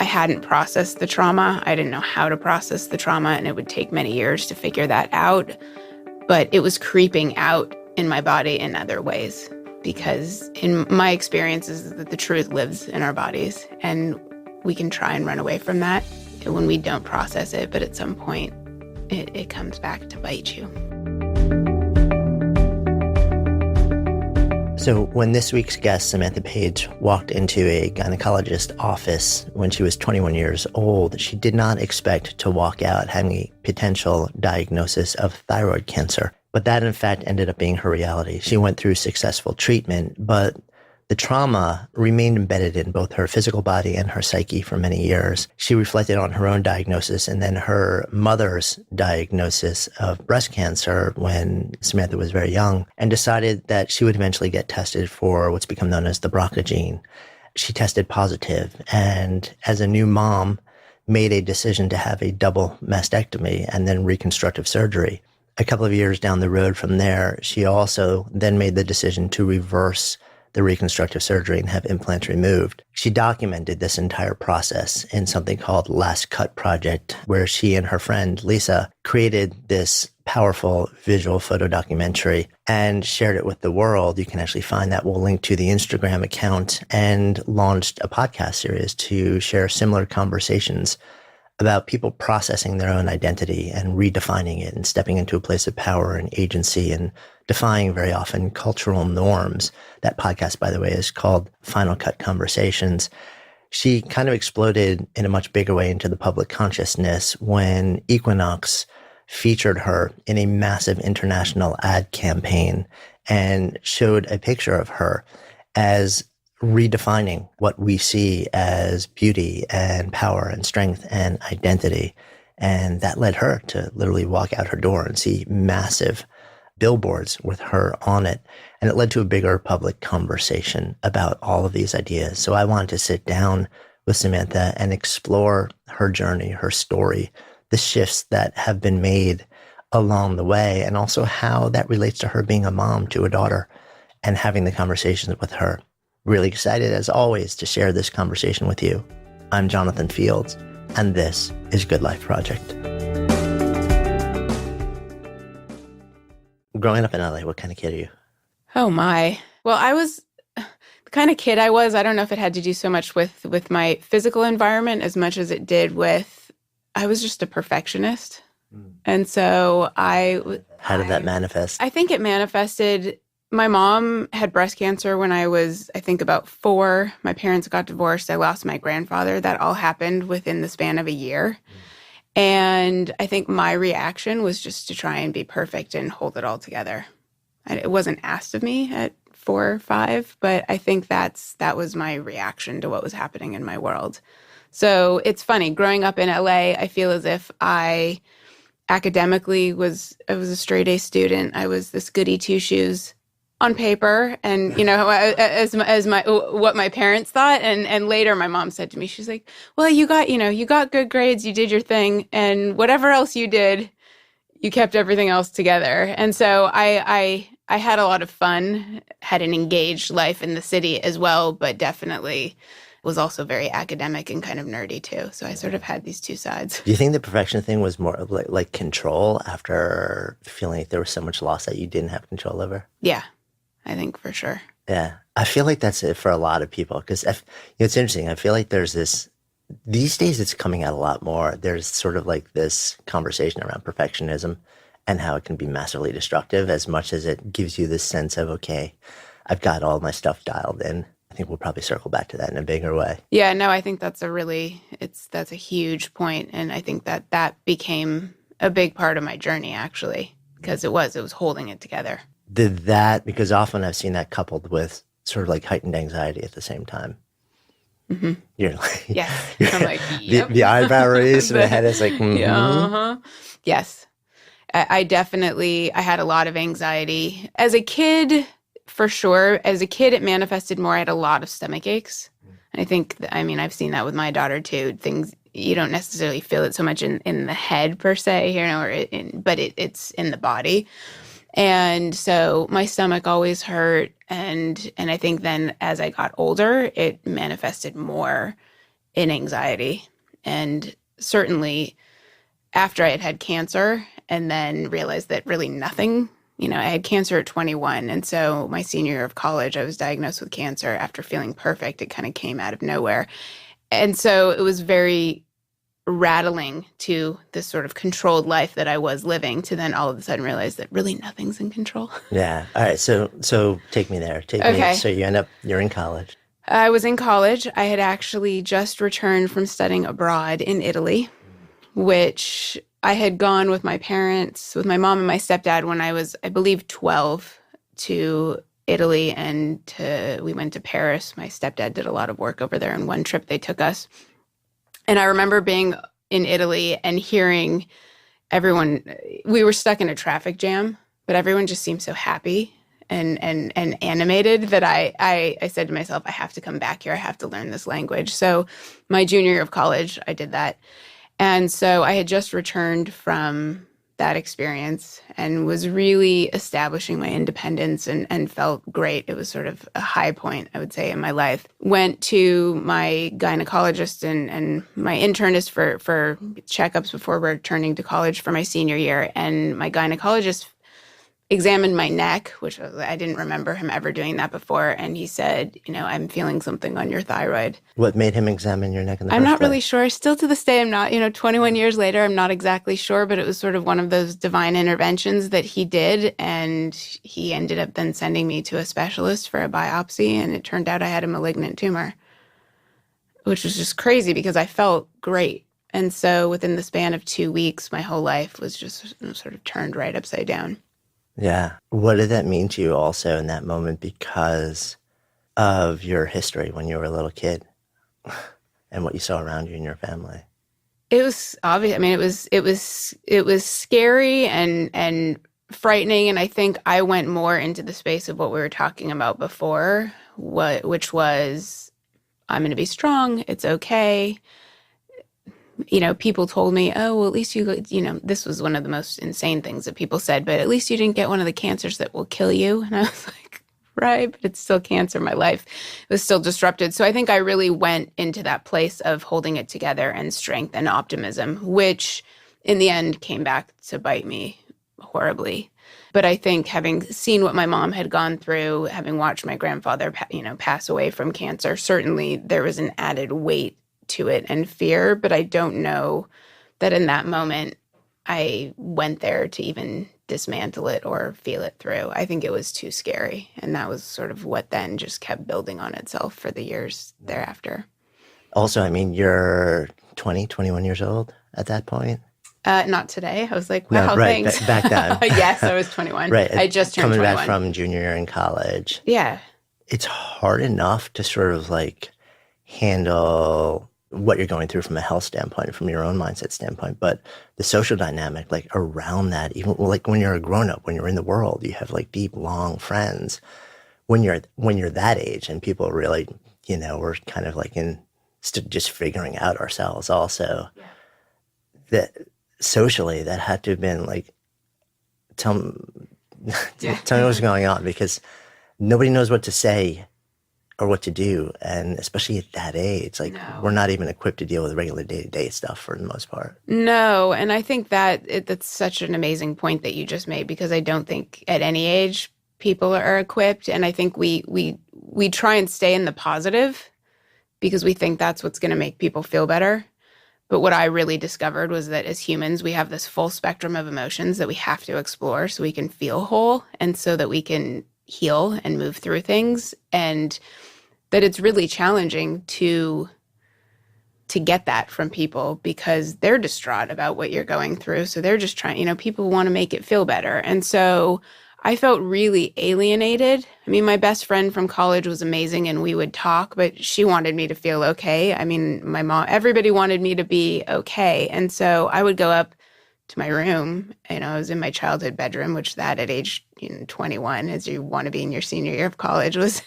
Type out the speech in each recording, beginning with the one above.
I hadn't processed the trauma. I didn't know how to process the trauma, and it would take many years to figure that out. But it was creeping out in my body in other ways, because in my experience is that the truth lives in our bodies, and we can try and run away from that when we don't process it, but at some point it comes back to bite you. So when this week's guest, Samantha Paige, walked into a gynecologist's office when she was 21 years old, she did not expect to walk out having a potential diagnosis of thyroid cancer. But that, in fact, ended up being her reality. She went through successful treatment, but the trauma remained embedded in both her physical body and her psyche for many years. She reflected on her own diagnosis and then her mother's diagnosis of breast cancer when Samantha was very young, and decided that she would eventually get tested for what's become known as the BRCA gene. She tested positive, and as a new mom, made a decision to have a double mastectomy and then reconstructive surgery. A couple of years down the road from there, she also then made the decision to reverse the reconstructive surgery and have implants removed. She documented this entire process in something called Last Cut Project, where she and her friend Lisa created this powerful visual photo documentary and shared it with the world. You can actually find that. We'll link to the Instagram account, and launched a podcast series to share similar conversations about people processing their own identity and redefining it and stepping into a place of power and agency and defying very often cultural norms. That podcast, by the way, is called Final Cut Conversations. She kind of exploded in a much bigger way into the public consciousness when Equinox featured her in a massive international ad campaign and showed a picture of her as redefining what we see as beauty and power and strength and identity. And that led her to literally walk out her door and see massive billboards with her on it. And it led to a bigger public conversation about all of these ideas. So I wanted to sit down with Samantha and explore her journey, her story, the shifts that have been made along the way, and also how that relates to her being a mom to a daughter and having the conversations with her. Really excited, as always, to share this conversation with you. I'm Jonathan Fields, and this is Good Life Project. Growing up in LA, what kind of kid are you? Oh, my. Well, I was the kind of kid I was. I don't know if it had to do so much with my physical environment as much as it did with, I was just a perfectionist. And so How did that manifest? I think it manifested. My mom had breast cancer when I was, I think, about 4. My parents got divorced. I lost my grandfather. That all happened within the span of a year. And I think my reaction was just to try and be perfect and hold it all together. It wasn't asked of me at 4 or 5, but I think that was my reaction to what was happening in my world. So it's funny, growing up in LA, I feel as if I academically I was a straight A student. I was this goody two-shoes on paper, and as my what my parents thought, and later my mom said to me, she's like, well, you got good grades, you did your thing, and whatever else you did, you kept everything else together. And so I had a lot of fun, had an engaged life in the city as well, but definitely was also very academic and kind of nerdy too. So I sort of had these two sides. Do you think the perfection thing was more like control after feeling like there was so much loss that you didn't have control over? Yeah. I think for sure. Yeah. I feel like that's it for a lot of people, because it's interesting. I feel like there's these days it's coming out a lot more. There's sort of like this conversation around perfectionism and how it can be massively destructive as much as it gives you this sense of, okay, I've got all my stuff dialed in. I think we'll probably circle back to that in a bigger way. Yeah, no, I think that's a huge point. And I think that became a big part of my journey, actually, because it was holding it together. Because often I've seen that coupled with sort of like heightened anxiety at the same time. Mm-hmm. You're like, yes. I'm like, yep. the eyebrow raise and the head is like, mm-hmm. Yeah, uh-huh. Yes. I definitely had a lot of anxiety. As a kid, for sure. As a kid, it manifested more. I had a lot of stomach aches. I've seen that with my daughter too. Things, you don't necessarily feel it so much in the head per se, but it's in the body. And so my stomach always hurt. And I think then as I got older, it manifested more in anxiety. And certainly after I had had cancer and then realized that really nothing, I had cancer at 21. And so my senior year of college, I was diagnosed with cancer after feeling perfect. It kind of came out of nowhere. And so it was very rattling to this sort of controlled life that I was living to then all of a sudden realize that really nothing's in control. Yeah. All right. So take me there. Okay. So you're in college. I was in college. I had actually just returned from studying abroad in Italy, which I had gone with my parents, with my mom and my stepdad when I was, I believe, 12 to Italy, and we went to Paris. My stepdad did a lot of work over there, and one trip they took us. And I remember being in Italy and hearing everyone, we were stuck in a traffic jam, but everyone just seemed so happy and animated that I said to myself, I have to come back here. I have to learn this language. So my junior year of college, I did that. And so I had just returned from that experience and was really establishing my independence and felt great. It was sort of a high point, I would say, in my life. Went to my gynecologist and my internist for checkups before returning to college for my senior year. And my gynecologist examined my neck, which I didn't remember him ever doing that before. And he said, I'm feeling something on your thyroid. What made him examine your neck in the I'm first not place? really sure. Still to this day, I'm not, 21 years later, I'm not exactly sure, but it was sort of one of those divine interventions that he did. And he ended up then sending me to a specialist for a biopsy. And it turned out I had a malignant tumor, which was just crazy because I felt great. And so within the span of 2 weeks, my whole life was just sort of turned right upside down. Yeah. What did that mean to you also in that moment because of your history when you were a little kid and what you saw around you and your family? It was obvious. I mean, it was scary and frightening. And I think I went more into the space of what we were talking about before, which was, I'm going to be strong. It's okay. People told me, oh, well, at least this was one of the most insane things that people said, but at least you didn't get one of the cancers that will kill you. And I was like, right, but it's still cancer. My life was still disrupted. So I think I really went into that place of holding it together and strength and optimism, which in the end came back to bite me horribly. But I think having seen what my mom had gone through, having watched my grandfather, pass away from cancer, certainly there was an added weight to it and fear, but I don't know that in that moment I went there to even dismantle it or feel it through. I think it was too scary, and that was sort of what then just kept building on itself for the years thereafter. Also, I mean, you're 20, 21 years old at that point? Not today. I was like, wow, no, right, thanks. Back then. Yes, I was 21. Right. I just turned 21. Coming back from junior year in college. Yeah. It's hard enough to sort of handle what you're going through from a health standpoint, from your own mindset standpoint, but the social dynamic around that, even when you're a grown-up, when you're in the world, you have deep, long friends. When you're that age and people really, we're kind of just figuring out ourselves also. Yeah. That socially, that had to have been tell me what's going on, because nobody knows what to say or what to do, and especially at that age, no. We're not even equipped to deal with regular day-to-day stuff for the most part. No, and I think that's such an amazing point that you just made, because I don't think at any age people are equipped, and I think we try and stay in the positive because we think that's what's going to make people feel better. But what I really discovered was that as humans, we have this full spectrum of emotions that we have to explore so we can feel whole and so that we can heal and move through things, and that it's really challenging to get that from people because they're distraught about what you're going through. So they're just trying, people want to make it feel better. And so I felt really alienated. I mean, my best friend from college was amazing and we would talk, but she wanted me to feel okay. I mean, my mom, everybody wanted me to be okay. And so I would go up to my room. I was in my childhood bedroom, which that at age 21, as you want to be in your senior year of college, was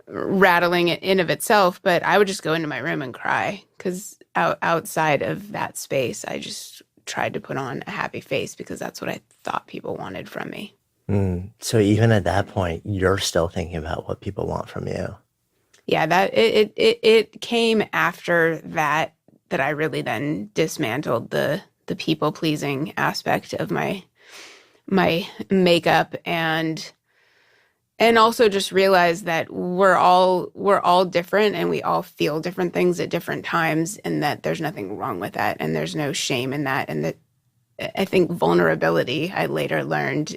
rattling in of itself. But I would just go into my room and cry because outside of that space, I just tried to put on a happy face because that's what I thought people wanted from me. So even at that point, you're still thinking about what people want from you. Yeah, that it came after that I really then dismantled the people pleasing aspect of my makeup, and also just realized that we're all different, and we all feel different things at different times, and that there's nothing wrong with that, and there's no shame in that, and that I think vulnerability, I later learned,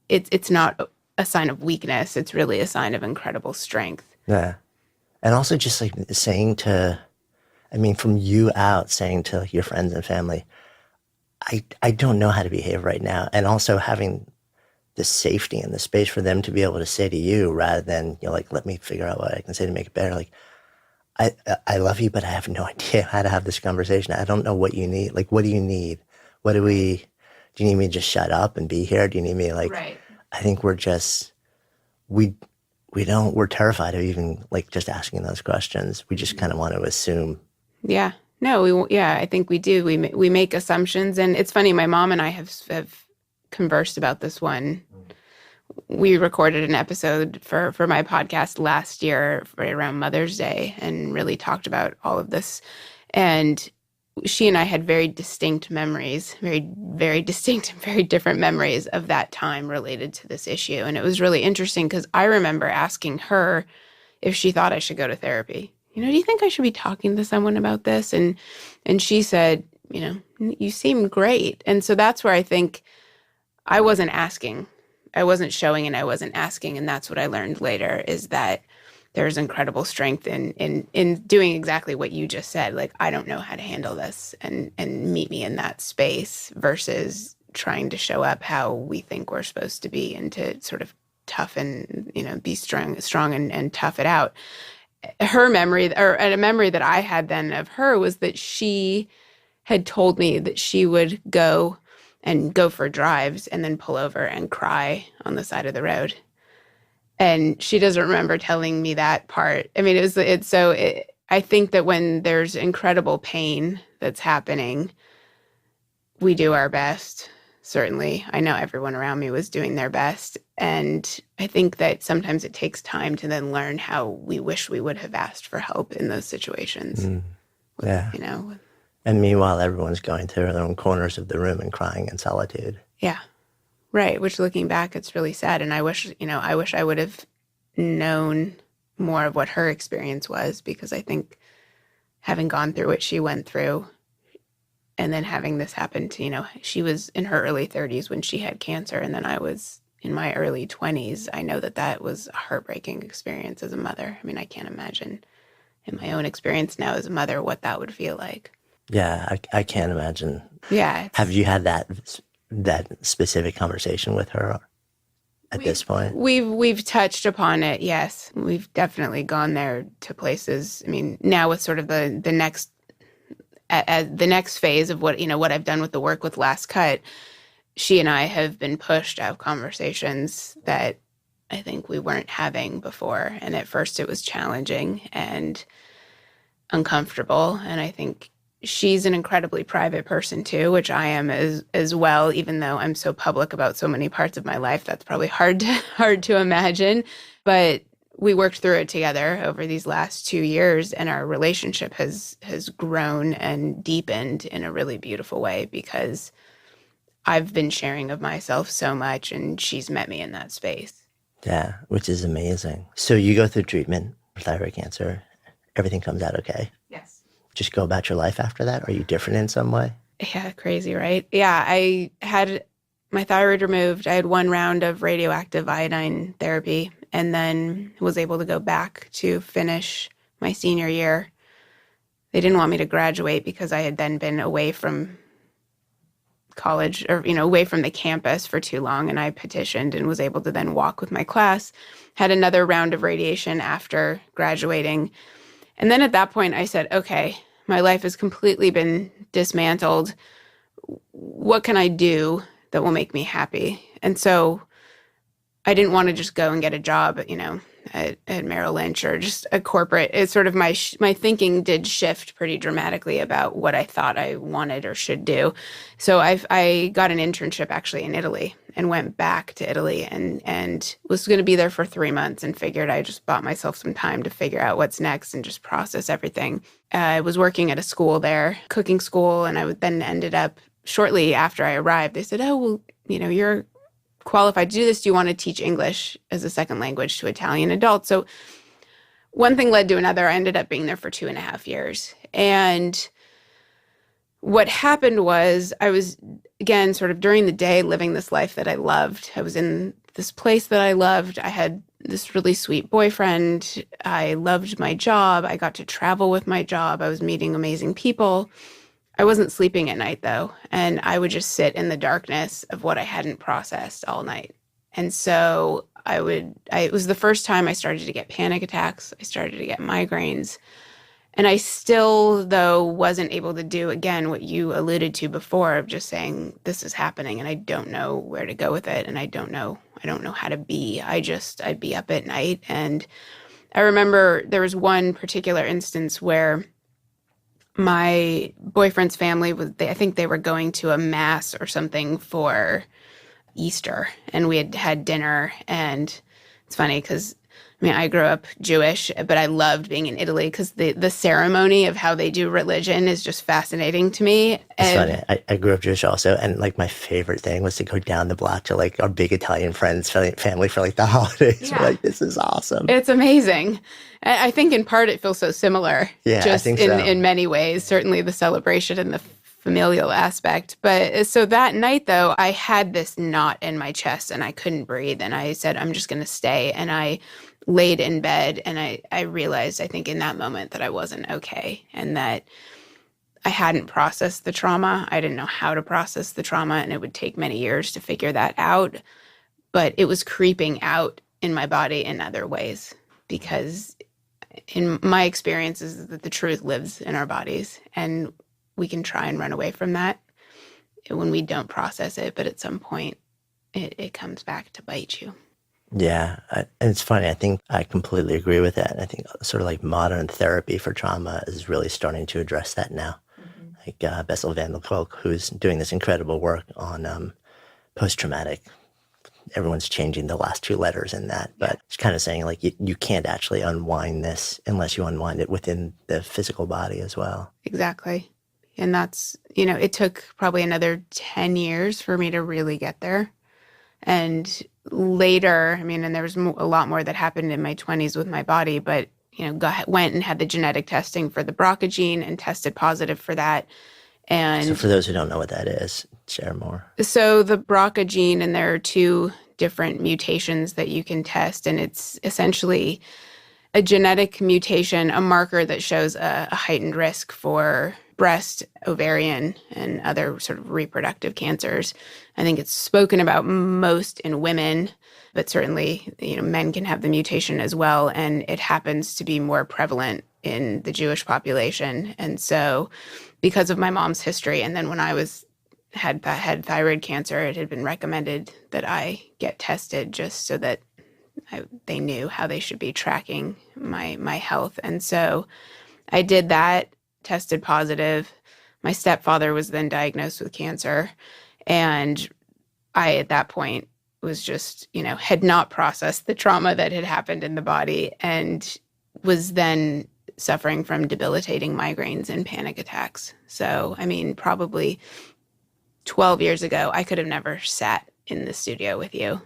it's not a sign of weakness. It's really a sign of incredible strength. Yeah. And also just like saying to, I mean, from you out saying to your friends and family, I don't know how to behave right now. And also having the safety and the space for them to be able to say to you rather than, like, let me figure out what I can say to make it better. Like, I love you, but I have no idea how to have this conversation. I don't know what you need. Like, what do you need? Do you need me to just shut up and be here? Do you need me like, Right. I think we're just, we're terrified of even like just asking those questions. We just kind of want to assume. Yeah. No, I think we do. We make assumptions, and it's funny. My mom and I have conversed about this one. We recorded an episode for my podcast last year right around Mother's Day and really talked about all of this. And she and I had very distinct memories, very, very distinct and very different memories of that time related to this issue. And it was really interesting because I remember asking her if she thought I should go to therapy. Do you think I should be talking to someone about this? And she said, you seem great. And so that's where I think I wasn't asking. I wasn't showing and I wasn't asking. And that's what I learned later, is that there's incredible strength in doing exactly what you just said. Like, I don't know how to handle this, and meet me in that space, versus trying to show up how we think we're supposed to be and to sort of toughen, be strong and tough it out. Her memory, or a memory that I had then of her, was that she had told me that she would go for drives and then pull over and cry on the side of the road. And she doesn't remember telling me that part. I mean, I think that when there's incredible pain that's happening, we do our best. Certainly, I know everyone around me was doing their best. And I think that sometimes it takes time to then learn how we wish we would have asked for help in those situations. Yeah. And meanwhile, everyone's going through their own corners of the room and crying in solitude. Yeah. Right. Which, looking back, it's really sad. And I wish I would have known more of what her experience was, because I think having gone through what she went through, and then having this happen to, she was in her early 30s when she had cancer, and then I was in my early 20s. I know that was a heartbreaking experience as a mother. I mean, I can't imagine in my own experience now as a mother what that would feel like. Yeah, I can't imagine. Yeah. Have you had that specific conversation with her at this point? We've touched upon it, yes. We've definitely gone there to places. I mean, now with sort of the next phase of what I've done with the work with Last Cut, she and I have been pushed to have conversations that I think we weren't having before. And at first it was challenging and uncomfortable. And I think she's an incredibly private person too, which I am as well, even though I'm so public about so many parts of my life. That's probably hard to imagine. But we worked through it together over these last 2 years, and our relationship has grown and deepened in a really beautiful way, because I've been sharing of myself so much, and she's met me in that space. Yeah, which is amazing. So you go through treatment for thyroid cancer. Everything comes out okay? Yes. Just go about your life after that? Are you different in some way? Yeah, crazy, right? Yeah, I had my thyroid removed. I had 1 round of radioactive iodine therapy, and then was able to go back to finish my senior year. They didn't want me to graduate because I had then been away from college, or away from the campus for too long, and I petitioned and was able to then walk with my class. Had another round of radiation after graduating. And then at that point I said, okay, my life has completely been dismantled. What can I do that will make me happy? And so I didn't want to just go and get a job, at Merrill Lynch or just a corporate. It's sort of my thinking did shift pretty dramatically about what I thought I wanted or should do. So I got an internship actually in Italy and went back to Italy and was going to be there for 3 months and figured I just bought myself some time to figure out what's next and just process everything. I was working at a school there, cooking school, and I then ended up shortly after I arrived, they said, oh, well, you're qualified to do this. Do you want to teach English as a second language to Italian adults? So one thing led to another. I ended up being there for 2.5 years. And what happened was I was, again, sort of during the day living this life that I loved. I was in this place that I loved. I had this really sweet boyfriend. I loved my job. I got to travel with my job. I was meeting amazing people. I wasn't sleeping at night, though, and I would just sit in the darkness of what I hadn't processed all night. And so it was the first time I started to get panic attacks. I started to get migraines. And I still, though, wasn't able to do, again, what you alluded to before of just saying, this is happening, and I don't know where to go with it, and I don't know how to be. I'd be up at night. And I remember there was one particular instance where my boyfriend's family I think they were going to a mass or something for Easter, and we had dinner. And it's funny because I grew up Jewish, but I loved being in Italy because the ceremony of how they do religion is just fascinating to me. It's funny. I grew up Jewish also, and my favorite thing was to go down the block to our big Italian friends, family for the holidays. Yeah. This is awesome. It's amazing. I think in part it feels so similar. Yeah, just I think so. In many ways, certainly the celebration and the familial aspect. But so that night, though, I had this knot in my chest and I couldn't breathe. And I said, I'm just going to stay. And I laid in bed and I realized, I think in that moment, that I wasn't okay and that I hadn't processed the trauma. I didn't know how to process the trauma, and it would take many years to figure that out. But it was creeping out in my body in other ways because in my experience is that the truth lives in our bodies and we can try and run away from that when we don't process it. But at some point, it comes back to bite you. Yeah. And it's funny. I think I completely agree with that. I think sort of modern therapy for trauma is really starting to address that now. Mm-hmm. Bessel van der Kolk, who's doing this incredible work on post-traumatic. Everyone's changing the last 2 letters in that, but it's kind of saying you can't actually unwind this unless you unwind it within the physical body as well. Exactly. And that's, it took probably another 10 years for me to really get there. And later, and there was a lot more that happened in my 20s with my body, but, went and had the genetic testing for the BRCA gene and tested positive for that. And so for those who don't know what that is, share more. So the BRCA gene, and there are 2 different mutations that you can test, and it's essentially a genetic mutation, a marker that shows a heightened risk for breast, ovarian, and other sort of reproductive cancers. I think it's spoken about most in women, but certainly, men can have the mutation as well, and it happens to be more prevalent in the Jewish population. And so because of my mom's history, and then when I had thyroid cancer, it had been recommended that I get tested just so that they knew how they should be tracking my health. And so I did that, tested positive. My stepfather was then diagnosed with cancer. And I, at that point, was just, had not processed the trauma that had happened in the body and was then suffering from debilitating migraines and panic attacks. So, probably 12 years ago, I could have never sat in the studio with you.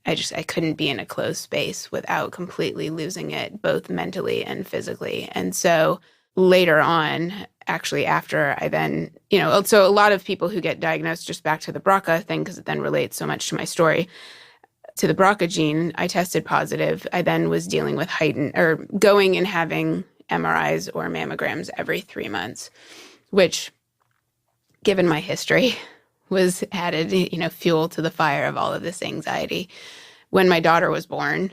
I couldn't be in a closed space without completely losing it, both mentally and physically. And so later on, actually after I then, so a lot of people who get diagnosed, just back to the BRCA thing, because it then relates so much to my story, to the BRCA gene, I tested positive. I then was dealing with going and having MRIs or mammograms every 3 months, which, given my history, was added, fuel to the fire of all of this anxiety. When my daughter was born,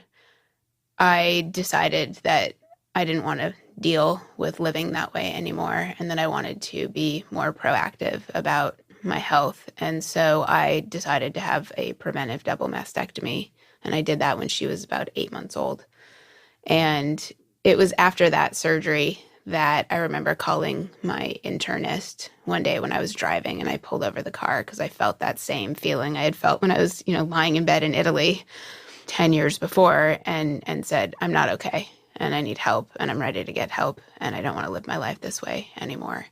I decided that I didn't want to deal with living that way anymore, and that I wanted to be more proactive about my health. And so I decided to have a preventive double mastectomy And I did that when she was about 8 months old. And it was after that surgery that I remember calling my internist one day when I was driving, and I pulled over the car because I felt that same feeling I had felt when I was, lying in bed in Italy 10 years before, and said, I'm not okay, and I need help, and I'm ready to get help, and I don't want to live my life this way anymore.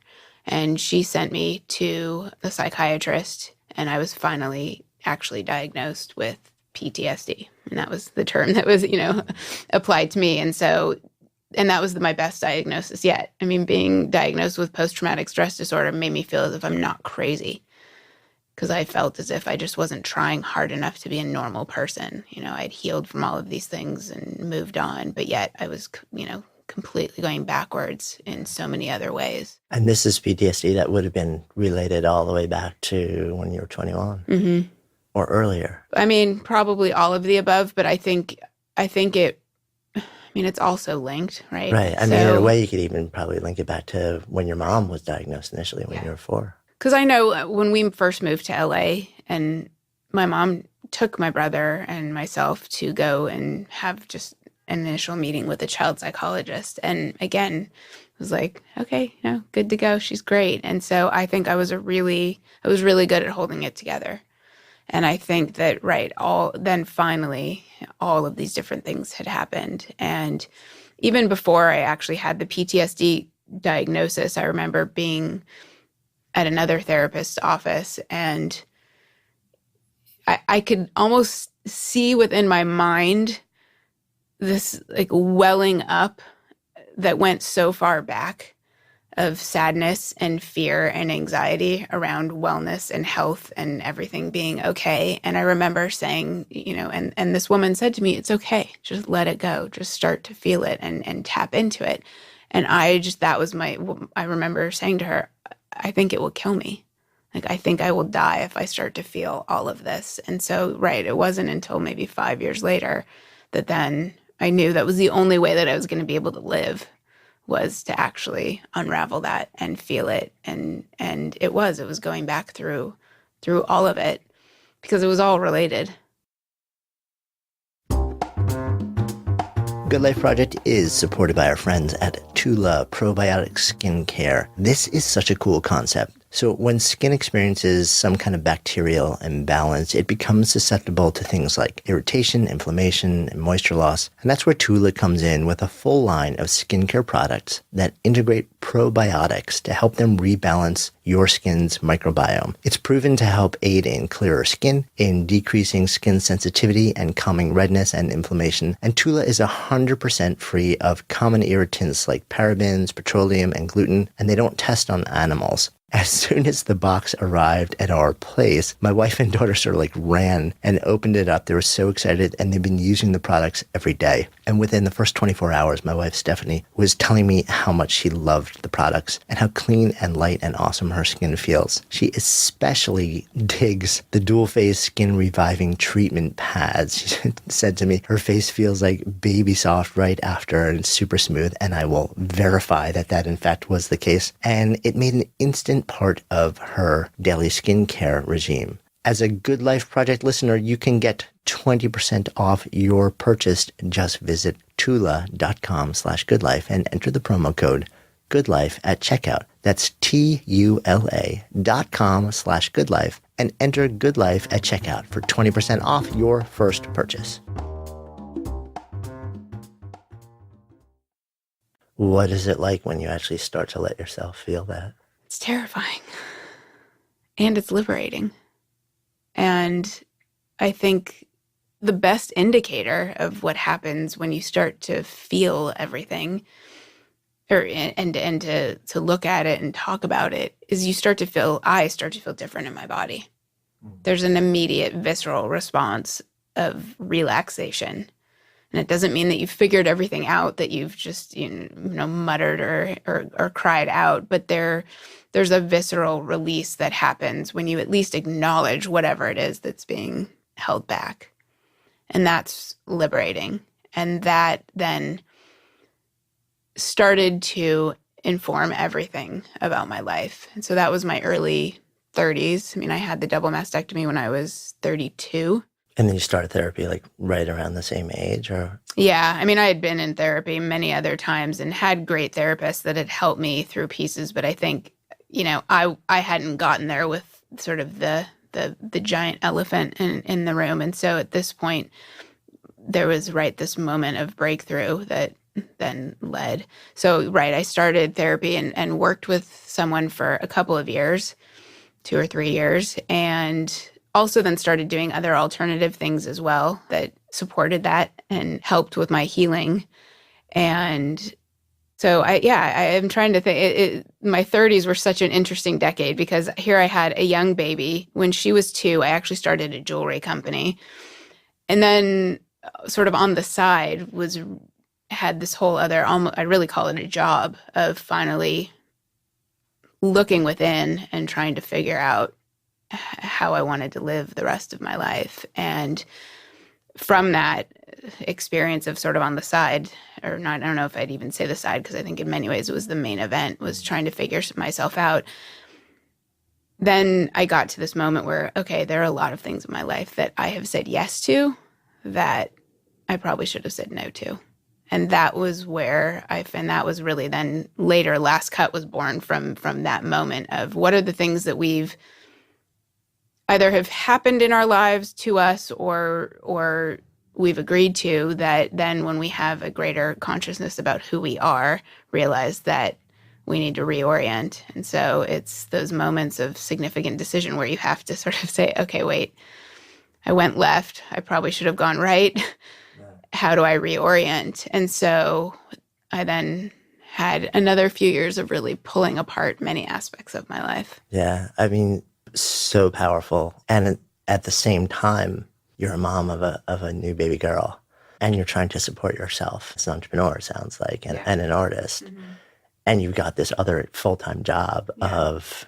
And she sent me to a psychiatrist, and I was finally actually diagnosed with PTSD. And that was the term that was, applied to me. And that was my best diagnosis yet. I mean, being diagnosed with post-traumatic stress disorder made me feel as if I'm not crazy, because I felt as if I just wasn't trying hard enough to be a normal person. I'd healed from all of these things and moved on, but yet I was, completely going backwards in so many other ways. And this is PTSD that would have been related all the way back to when you were 21 or earlier. I mean, probably all of the above, but I think it's also linked, right? Right. I mean, in a way, you could even probably link it back to when your mom was diagnosed initially when you were 4. Because I know when we first moved to LA, and my mom took my brother and myself to go and have just an initial meeting with a child psychologist. And again, it was like, okay, good to go. She's great. And so I think I was really good at holding it together. And I think that, finally, all of these different things had happened. And even before I actually had the PTSD diagnosis, I remember being at another therapist's office, and I could almost see within my mind this welling up that went so far back of sadness and fear and anxiety around wellness and health and everything being okay. And I remember saying, and this woman said to me, it's okay, just let it go, just start to feel it and tap into it. And I remember saying to her, I think it will kill me. I think I will die if I start to feel all of this. And so, it wasn't until maybe 5 years later that then I knew that was the only way that I was going to be able to live, was to actually unravel that and feel it. And it was going back through all of it, because it was all related. Good Life Project is supported by our friends at Tula Probiotic Skincare. This is such a cool concept. So when skin experiences some kind of bacterial imbalance, it becomes susceptible to things like irritation, inflammation, and moisture loss. And that's where Tula comes in with a full line of skincare products that integrate probiotics to help them rebalance your skin's microbiome. It's proven to help aid in clearer skin, in decreasing skin sensitivity and calming redness and inflammation. And Tula is 100% free of common irritants like parabens, petroleum, and gluten, and they don't test on animals. As soon as the box arrived at our place, my wife and daughter sort of ran and opened it up. They were so excited, and they've been using the products every day. And within the first 24 hours, my wife, Stephanie, was telling me how much she loved the products and how clean and light and awesome her skin feels. She especially digs the dual phase skin reviving treatment pads. She said to me, her face feels like baby soft right after, and it's super smooth. And I will verify that in fact was the case. And it made an instant part of her daily skincare regime. As a Good Life Project listener, you can get 20% off your purchase. Just visit tula.com/goodlife and enter the promo code GoodLife at checkout. That's TULA.com/goodlife and enter GoodLife at checkout for 20% off your first purchase. What is it like when you actually start to let yourself feel that? It's terrifying, and it's liberating. And I think the best indicator of what happens when you start to feel everything, and to look at it and talk about it, is I start to feel different in my body. There's an immediate visceral response of relaxation. And it doesn't mean that you've figured everything out, that you've just muttered or cried out, but there's a visceral release that happens when you at least acknowledge whatever it is that's being held back. And that's liberating. And that then started to inform everything about my life. And so that was my early 30s. I mean, I had the double mastectomy when I was 32. And then you started therapy like right around the same age, or? Yeah. I mean, I had been in therapy many other times and had great therapists that had helped me through pieces, but I think, I hadn't gotten there with sort of the giant elephant in the room. And so at this point, there was this moment of breakthrough that then led. So, I started therapy and worked with someone for a couple of years, 2 or 3 years, and also then started doing other alternative things as well that supported that and helped with my healing. And so I am trying to think, my 30s were such an interesting decade because here I had a young baby. When she was 2, I actually started a jewelry company. And then sort of on the side had this whole other, almost, I really call it a job of finally looking within and trying to figure out how I wanted to live the rest of my life. And from that experience of sort of on the side, or not, I don't know if I'd even say the side, because I think in many ways it was the main event, was trying to figure myself out. Then I got to this moment where, okay, there are a lot of things in my life that I have said yes to that I probably should have said no to. And that was and that was really then later, Last Cut was born from that moment of what are the things that we've either have happened in our lives to us or we've agreed to, that then when we have a greater consciousness about who we are, realize that we need to reorient. And so it's those moments of significant decision where you have to sort of say, okay, wait, I went left. I probably should have gone right. How do I reorient? And so I then had another few years of really pulling apart many aspects of my life. Yeah. I mean, so powerful. And at the same time, you're a mom of a new baby girl, and you're trying to support yourself as an entrepreneur, it sounds like, and an artist. Mm-hmm. And you've got this other full-time job of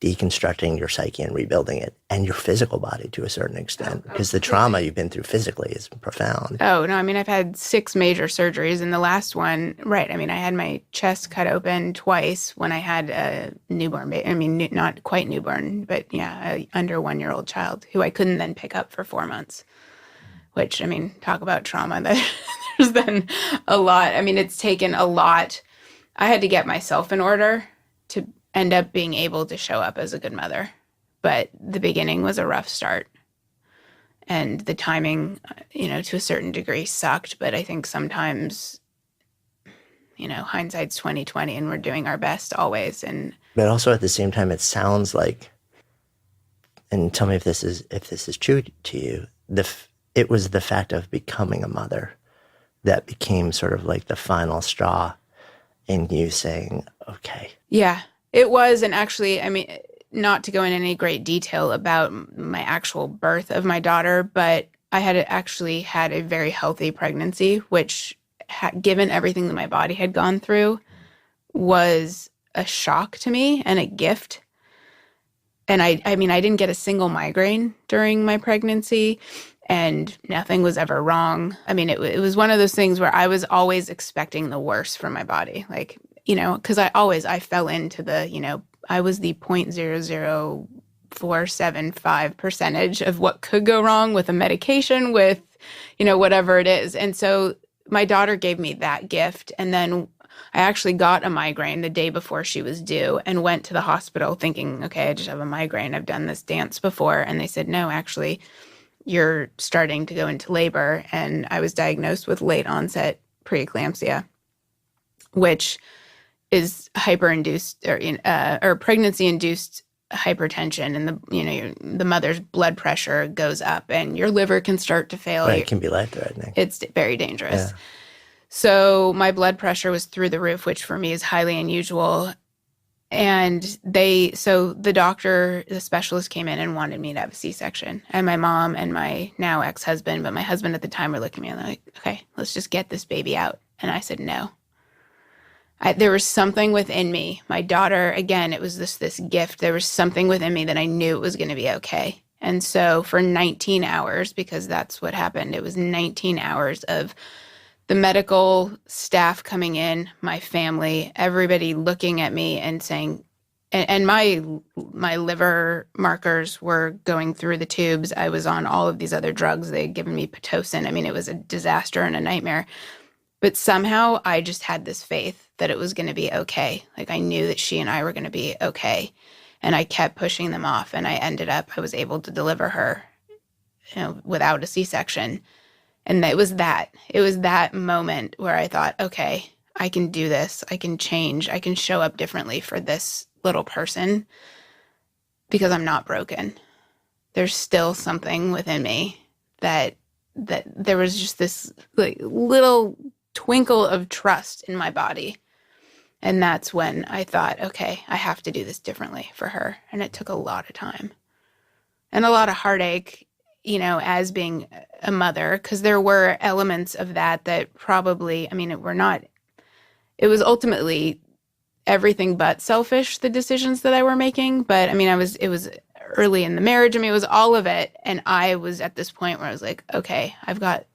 deconstructing your psyche and rebuilding it, and your physical body to a certain extent, because the trauma you've been through physically is profound. Oh, no, I mean, I've had 6 major surgeries, and the last one, I mean, I had my chest cut open twice when I had a newborn baby. I mean, not quite newborn, but a under 1-year-old child who I couldn't then pick up for 4 months, which, I mean, talk about trauma. There's been a lot. I mean, it's taken a lot. I had to get myself in order to end up being able to show up as a good mother. But the beginning was a rough start. And the timing, to a certain degree sucked. But I think sometimes, hindsight's 20/20, and we're doing our best always. But also at the same time, it sounds like, and tell me if this is true to you, it was the fact of becoming a mother that became sort of like the final straw in you saying, okay. Yeah. It was, and actually, I mean, not to go in any great detail about my actual birth of my daughter, but I had actually had a very healthy pregnancy, which, given everything that my body had gone through, was a shock to me and a gift. And I mean, I didn't get a single migraine during my pregnancy, and nothing was ever wrong. I mean, it was one of those things where I was always expecting the worst from my body, like, because I fell into the, I was the 0.00475% of what could go wrong with a medication, with, whatever it is. And so my daughter gave me that gift. And then I actually got a migraine the day before she was due and went to the hospital thinking, okay, I just have a migraine. I've done this dance before. And they said, no, actually, you're starting to go into labor. And I was diagnosed with late onset preeclampsia, which is hyper-induced or pregnancy-induced hypertension, and the mother's blood pressure goes up, and your liver can start to fail. But it can be life-threatening. It's very dangerous. Yeah. So my blood pressure was through the roof, which for me is highly unusual. And so the doctor, the specialist, came in and wanted me to have a C-section. And my mom and my now ex-husband, but my husband at the time, were looking at me and they're like, okay, let's just get this baby out. And I said no. There was something within me. My daughter, again, it was this gift. There was something within me that I knew it was going to be okay. And so for 19 hours, because that's what happened, it was 19 hours of the medical staff coming in, my family, everybody looking at me and saying, and my liver markers were going through the tubes. I was on all of these other drugs. They had given me Pitocin. I mean, it was a disaster and a nightmare. But somehow I just had this faith that it was going to be okay. Like I knew that she and I were going to be okay. And I kept pushing them off. And I was able to deliver her, without a C-section. And it was that moment where I thought, okay, I can do this. I can change. I can show up differently for this little person because I'm not broken. There's still something within me that there was just this like little twinkle of trust in my body. And that's when I thought, okay, I have to do this differently for her. And it took a lot of time and a lot of heartache, as being a mother, because there were elements of that probably, it was ultimately everything but selfish, the decisions that I were making. But it was early in the marriage. It was all of it. And I was at this point where I was like, okay, I've got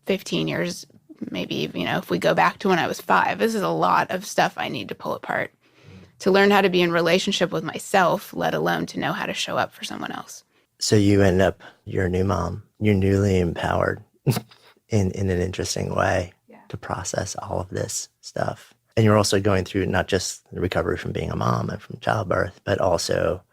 15 years, maybe, if we go back to when I was 5, this is a lot of stuff I need to pull apart to learn how to be in relationship with myself, let alone to know how to show up for someone else. So you end up, you're a new mom, you're newly empowered in an interesting way to process all of this stuff. And you're also going through not just the recovery from being a mom and from childbirth, but also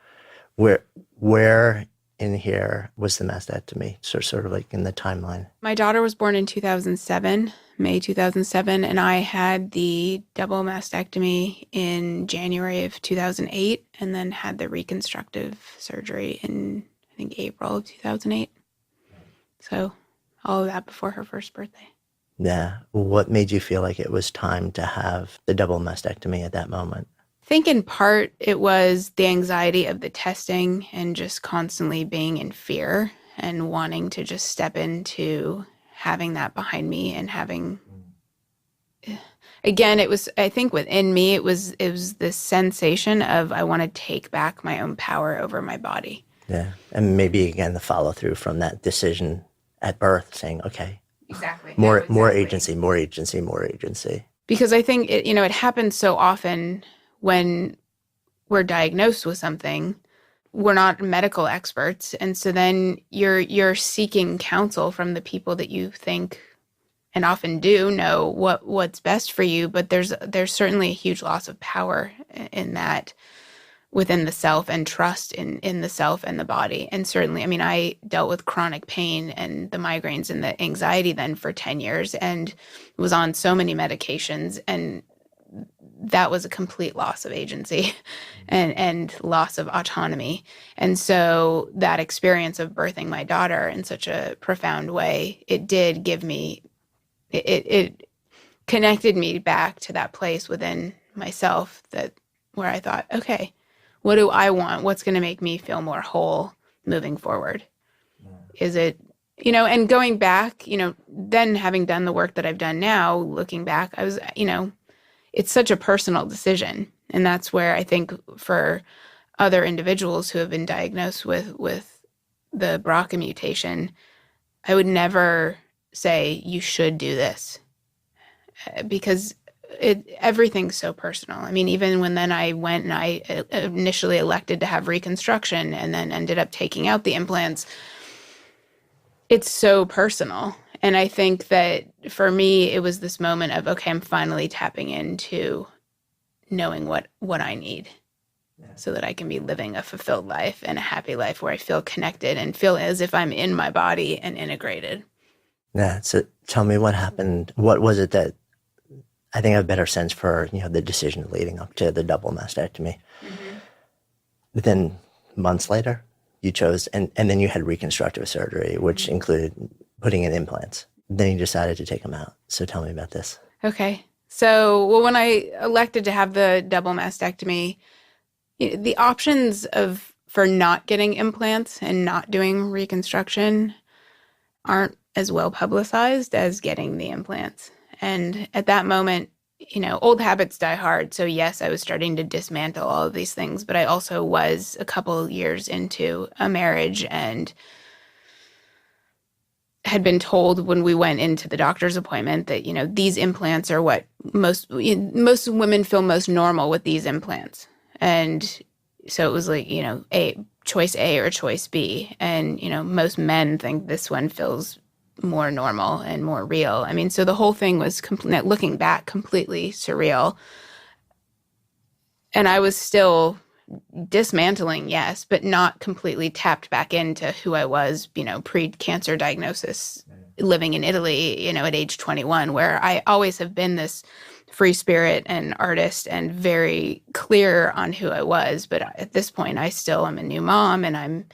where in here was the mastectomy, sort of like in the timeline? My daughter was born in 2007, May 2007, and I had the double mastectomy in January of 2008, and then had the reconstructive surgery in, I think, April of 2008. So all of that before her first birthday. Yeah. What made you feel like it was time to have the double mastectomy at that moment? I think in part it was the anxiety of the testing and just constantly being in fear and wanting to just step into having that behind me and having, again, it was, I think within me, it was this sensation of I want to take back my own power over my body. Yeah. And maybe again, the follow through from that decision at birth saying, okay, exactly. More agency. Because I think it happens so often when we're diagnosed with something, we're not medical experts. And so then you're seeking counsel from the people that you think and often do know what's best for you. But there's certainly a huge loss of power in that within the self and trust in the self and the body. And certainly, I dealt with chronic pain and the migraines and the anxiety then for 10 years and was on so many medications. And that was a complete loss of agency and loss of autonomy. And so that experience of birthing my daughter in such a profound way, it did give me, it connected me back to that place within myself where I thought, okay, what do I want? What's going to make me feel more whole moving forward? Yeah. Is it, and going back, then having done the work that I've done now, looking back, I was, it's such a personal decision. And that's where I think for other individuals who have been diagnosed with the BRCA mutation, I would never say you should do this because everything's so personal. Even when then I went and I initially elected to have reconstruction and then ended up taking out the implants, it's so personal. And I think that for me, it was this moment of, okay, I'm finally tapping into knowing what I need so that I can be living a fulfilled life and a happy life where I feel connected and feel as if I'm in my body and integrated. Yeah. So tell me what happened. What was it that I think I have a better sense for, the decision leading up to the double mastectomy. Mm-hmm. Then months later, you chose, and then you had reconstructive surgery, which included putting in implants. Then you decided to take them out. So tell me about this. Okay. So, when I elected to have the double mastectomy, the options for not getting implants and not doing reconstruction aren't as well publicized as getting the implants. And at that moment, old habits die hard. So yes, I was starting to dismantle all of these things, but I also was a couple years into a marriage and had been told when we went into the doctor's appointment that, these implants are what most women feel most normal with these implants. And so it was like, choice A or choice B. And, most men think this one feels more normal and more real. I mean, so the whole thing was, looking back, completely surreal. And I was still dismantling, yes, but not completely tapped back into who I was, pre-cancer diagnosis, living in Italy, at age 21, where I always have been this free spirit and artist and very clear on who I was. But at this point, I still am a new mom, and I'm,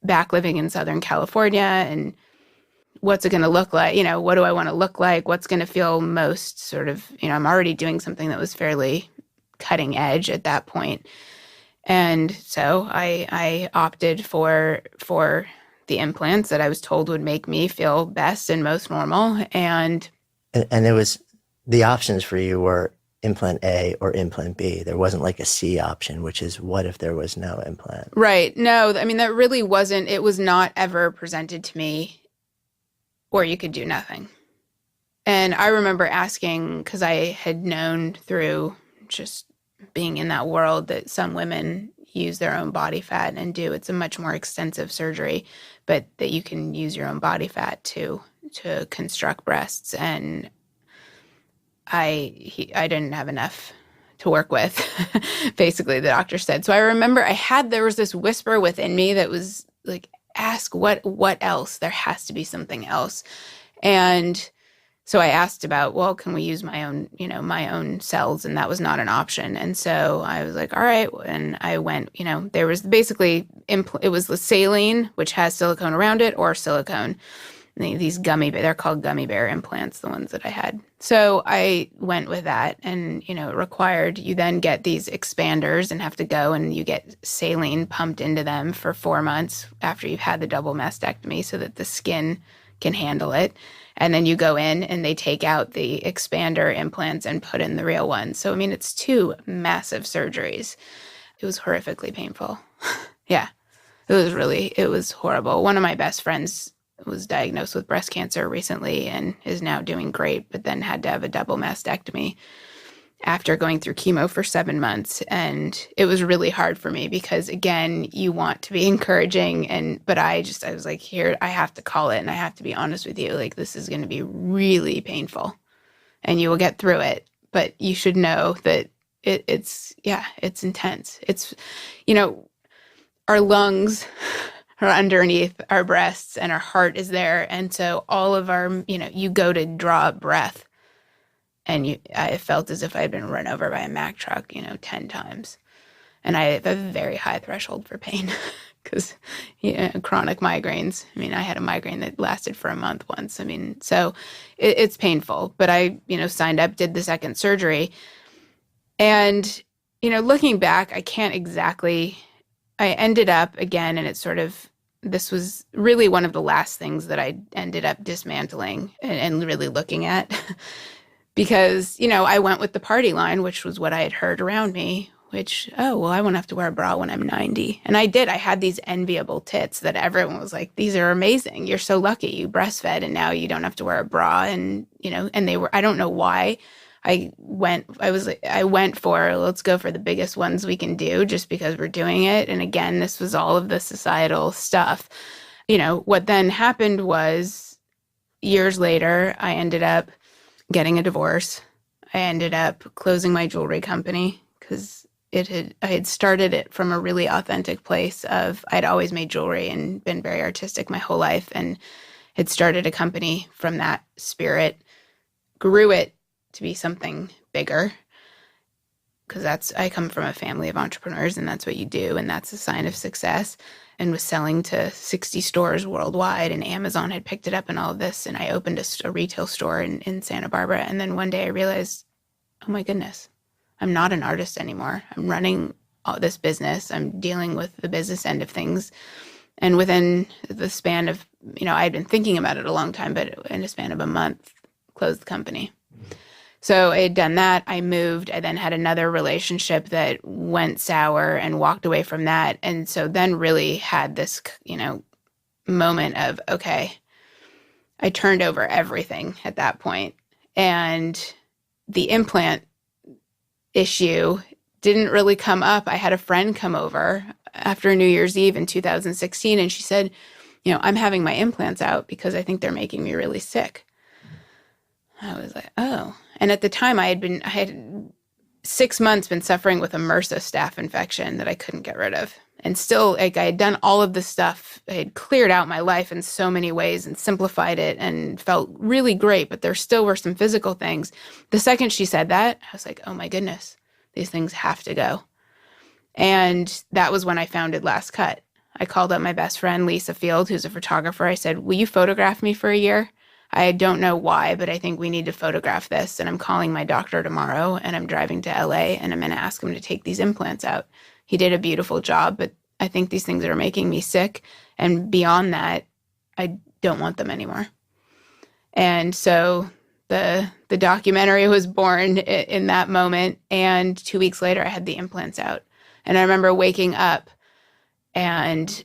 back living in Southern California, and what's it going to look like? What do I want to look like? What's going to feel most sort of, I'm already doing something that was fairly cutting edge at that point. And so I opted for the implants that I was told would make me feel best and most normal. And it was, the options for you were implant A or implant B. There wasn't like a C option, which is what if there was no implant? Right. No, I mean, that really wasn't, it was not ever presented to me, or you could do nothing. And I remember asking, because I had known through just being in that world that some women use their own body fat and do. It's a much more extensive surgery, but that you can use your own body fat to construct breasts. And I didn't have enough to work with, basically, the doctor said. So I remember there was this whisper within me that was like, ask what else? There has to be something else. And so I asked about, well, can we use my own cells? And that was not an option. And so I was like, all right. And I went, there was basically, it was the saline, which has silicone around it, or silicone. These they're called gummy bear implants, the ones that I had. So I went with that, and, it required, you then get these expanders and have to go and you get saline pumped into them for 4 months after you've had the double mastectomy so that the skin can handle it. And then you go in and they take out the expander implants and put in the real ones. So, I mean, it's 2 massive surgeries. It was horrifically painful. Yeah, it was horrible. One of my best friends was diagnosed with breast cancer recently and is now doing great, but then had to have a double mastectomy after going through chemo for 7 months. And it was really hard for me because, again, you want to be encouraging, but I was like, here, I have to call it, and I have to be honest with you. Like, this is going to be really painful, and you will get through it. But you should know that it's intense. It's, our lungs are underneath our breasts and our heart is there. And so all of our, you go to draw a breath, and I felt as if I had been run over by a Mack truck, 10 times. And I have a very high threshold for pain because chronic migraines. I mean, I had a migraine that lasted for a month once. I mean, so it's painful. But I, signed up, did the second surgery. And, looking back, I ended up again, and it's sort of, this was really one of the last things that I ended up dismantling and really looking at. Because, I went with the party line, which was what I had heard around me, which, I won't have to wear a bra when I'm 90. And I did. I had these enviable tits that everyone was like, these are amazing. You're so lucky. You breastfed and now you don't have to wear a bra. And, and they were, I don't know why I went for, let's go for the biggest ones we can do just because we're doing it. And again, this was all of the societal stuff. What then happened was years later, I ended up getting a divorce. I ended up closing my jewelry company because I had started it from a really authentic place of, I'd always made jewelry and been very artistic my whole life, and had started a company from that spirit, grew it to be something bigger, because I come from a family of entrepreneurs, and that's what you do, and that's a sign of success. And was selling to 60 stores worldwide, and Amazon had picked it up and all of this. And I opened a retail store in Santa Barbara. And then one day I realized, oh my goodness, I'm not an artist anymore. I'm running all this business. I'm dealing with the business end of things. And within the span of, I had been thinking about it a long time, but in a span of a month, closed the company. So I had done that. I moved. I then had another relationship that went sour and walked away from that. And so then really had this, moment of, okay, I turned over everything at that point. And the implant issue didn't really come up. I had a friend come over after New Year's Eve in 2016, and she said, I'm having my implants out because I think they're making me really sick. I was like, oh. And at the time I had 6 months been suffering with a MRSA staph infection that I couldn't get rid of. And still, like, I had done all of this stuff. I had cleared out my life in so many ways and simplified it and felt really great, but there still were some physical things. The second she said that, I was like, oh my goodness, these things have to go. And that was when I founded Last Cut. I called up my best friend, Lisa Field, who's a photographer. I said, will you photograph me for a year? I don't know why, but I think we need to photograph this. And I'm calling my doctor tomorrow, and I'm driving to LA, and I'm going to ask him to take these implants out. He did a beautiful job, but I think these things are making me sick. And beyond that, I don't want them anymore. And so the documentary was born in that moment. And 2 weeks later, I had the implants out. And I remember waking up, and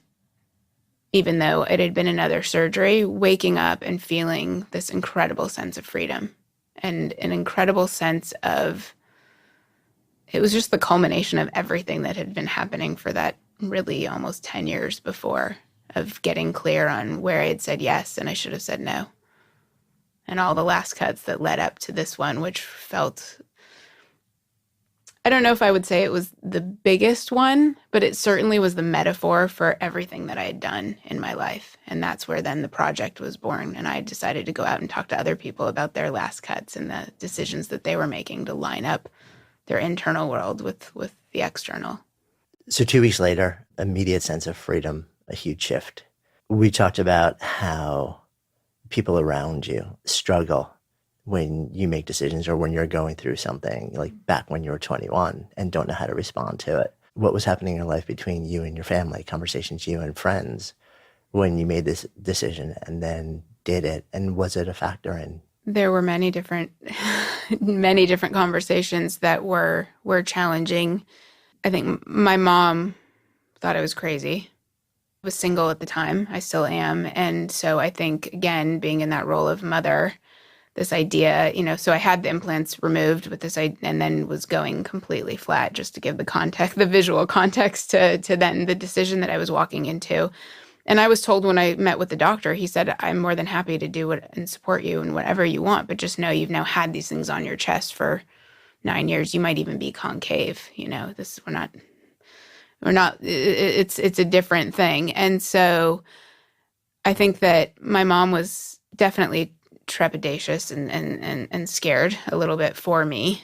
even though it had been another surgery, waking up and feeling this incredible sense of freedom and an incredible sense of, it was just the culmination of everything that had been happening for that really almost 10 years before, of getting clear on where I had said yes and I should have said no. And all the last cuts that led up to this one, which felt, I don't know if I would say it was the biggest one, but it certainly was the metaphor for everything that I had done in my life. And that's where then the project was born. And I decided to go out and talk to other people about their last cuts and the decisions that they were making to line up their internal world with the external. So 2 weeks later, immediate sense of freedom, a huge shift. We talked about how people around you struggle when you make decisions or when you're going through something, like back when you were 21 and don't know how to respond to it. What was happening in your life between you and your family, conversations you and friends when you made this decision and then did it? And was it a factor in? There were many different conversations that were challenging. I think my mom thought I was crazy. I was single at the time. I still am. And so I think, again, being in that role of mother, this idea, so I had the implants removed with this, and then was going completely flat, just to give the visual context to then the decision that I was walking into. And I was told when I met with the doctor, he said, I'm more than happy to do it and support you in whatever you want, but just know you've now had these things on your chest for 9 years. You might even be concave. We're not, it's a different thing. And so I think that my mom was definitely trepidatious and scared a little bit for me.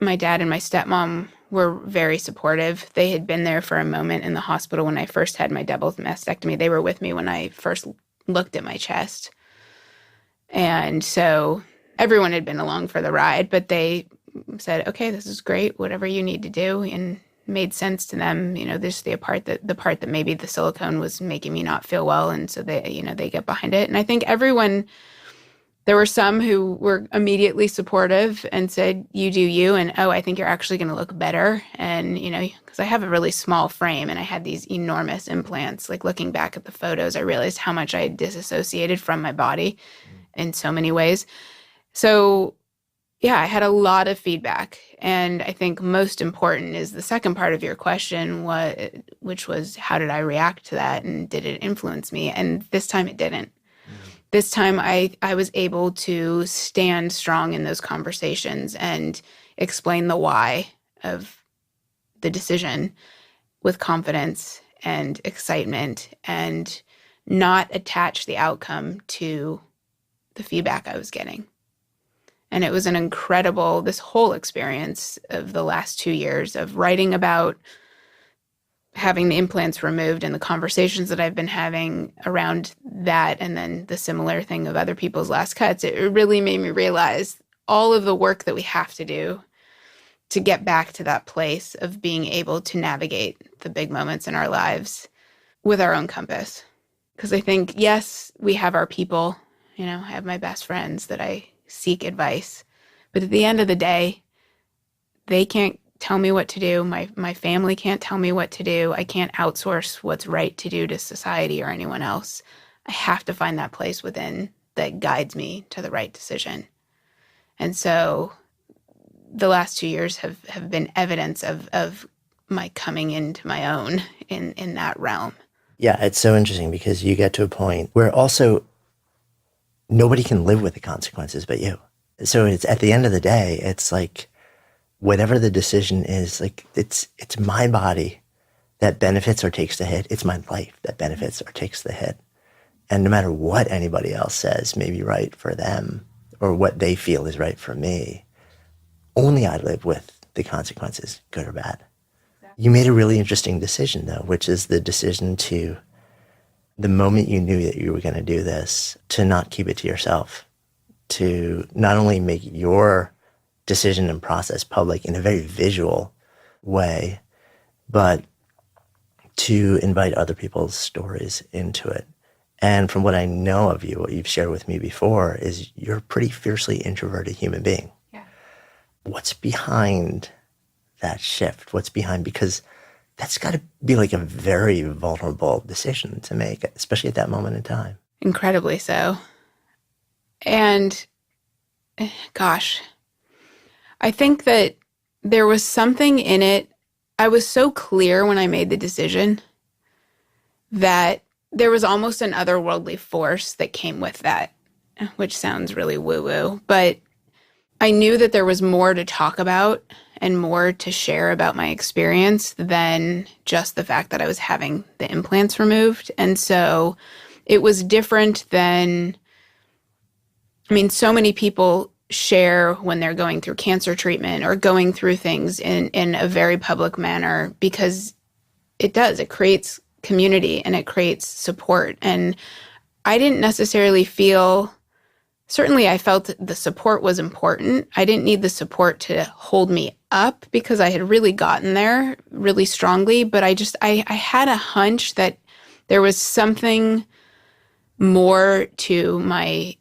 My dad and my stepmom were very supportive. They had been there for a moment in the hospital when I first had my double mastectomy. They were with me when I first looked at my chest. And so everyone had been along for the ride, but they said, okay, this is great, whatever you need to do, and made sense to them. This the part that maybe the silicone was making me not feel well. And so they get behind it. And I think there were some who were immediately supportive and said, you do you, and I think you're actually going to look better. And, because I have a really small frame and I had these enormous implants, like looking back at the photos, I realized how much I had disassociated from my body in so many ways. So yeah, I had a lot of feedback. And I think most important is the second part of your question, which was, how did I react to that? And did it influence me? And this time it didn't. This time I was able to stand strong in those conversations and explain the why of the decision with confidence and excitement, and not attach the outcome to the feedback I was getting. And it was an incredible, this whole experience of the last 2 years of writing about having the implants removed and the conversations that I've been having around that, and then the similar thing of other people's last cuts. It really made me realize all of the work that we have to do to get back to that place of being able to navigate the big moments in our lives with our own compass. Because I think, yes, we have our people, I have my best friends that I seek advice, but at the end of the day, they can't tell me what to do. My family can't tell me what to do. I can't outsource what's right to do to society or anyone else. I have to find that place within that guides me to the right decision. And so the last 2 years have been evidence of my coming into my own in that realm. Yeah, it's so interesting because you get to a point where also nobody can live with the consequences but you. So it's at the end of the day, it's like whatever the decision is, like it's my body that benefits or takes the hit. It's my life that benefits or takes the hit. And no matter what anybody else says may be right for them or what they feel is right for me, only I live with the consequences, good or bad. You made a really interesting decision, though, which is the decision to, the moment you knew that you were going to do this, to not keep it to yourself, to not only make your decision and process public in a very visual way, but to invite other people's stories into it. And from what I know of you, what you've shared with me before, is you're a pretty fiercely introverted human being. Yeah. What's behind that shift? What's behind, because that's got to be like a very vulnerable decision to make, especially at that moment in time. Incredibly so. And gosh, I think that there was something in it. I was so clear when I made the decision that there was almost an otherworldly force that came with that, which sounds really woo-woo, but I knew that there was more to talk about and more to share about my experience than just the fact that I was having the implants removed. And so it was different than, so many people share when they're going through cancer treatment or going through things in a very public manner, because it creates community and it creates support. And I didn't necessarily feel, certainly I felt the support was important. I didn't need the support to hold me up because I had really gotten there really strongly, but I had a hunch that there was something more to my